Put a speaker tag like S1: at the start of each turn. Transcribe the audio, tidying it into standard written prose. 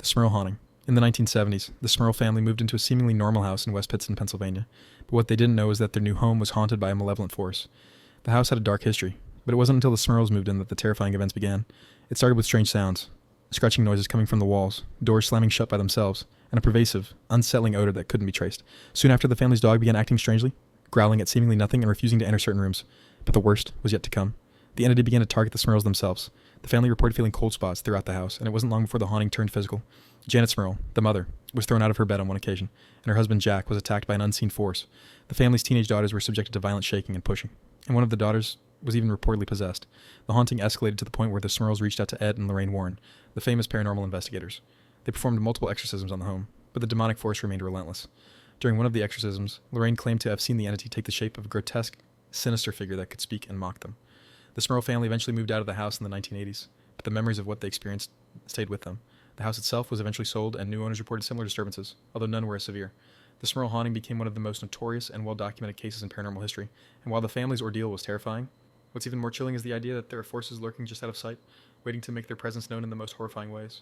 S1: The Smurl Haunting. In the 1970s, the Smurl family moved into a seemingly normal house in West Pittston, Pennsylvania, but what they didn't know was that their new home was haunted by a malevolent force. The house had a dark history, but it wasn't until the Smurls moved in that the terrifying events began. It started with strange sounds, scratching noises coming from the walls, doors slamming shut by themselves, and a pervasive, unsettling odor that couldn't be traced. Soon after, the family's dog began acting strangely, growling at seemingly nothing and refusing to enter certain rooms. But the worst was yet to come. The entity began to target the Smurls themselves. The family reported feeling cold spots throughout the house, and it wasn't long before the haunting turned physical. Janet Smurl, the mother, was thrown out of her bed on one occasion, and her husband Jack was attacked by an unseen force. The family's teenage daughters were subjected to violent shaking and pushing, and one of the daughters was even reportedly possessed. The haunting escalated to the point where the Smurls reached out to Ed and Lorraine Warren, the famous paranormal investigators. They performed multiple exorcisms on the home, but the demonic force remained relentless. During one of the exorcisms, Lorraine claimed to have seen the entity take the shape of a grotesque, sinister figure that could speak and mock them. The Smurl family eventually moved out of the house in the 1980s, but the memories of what they experienced stayed with them. The house itself was eventually sold, and new owners reported similar disturbances, although none were as severe. The Smurl haunting became one of the most notorious and well-documented cases in paranormal history, and while the family's ordeal was terrifying, what's even more chilling is the idea that there are forces lurking just out of sight, waiting to make their presence known in the most horrifying ways.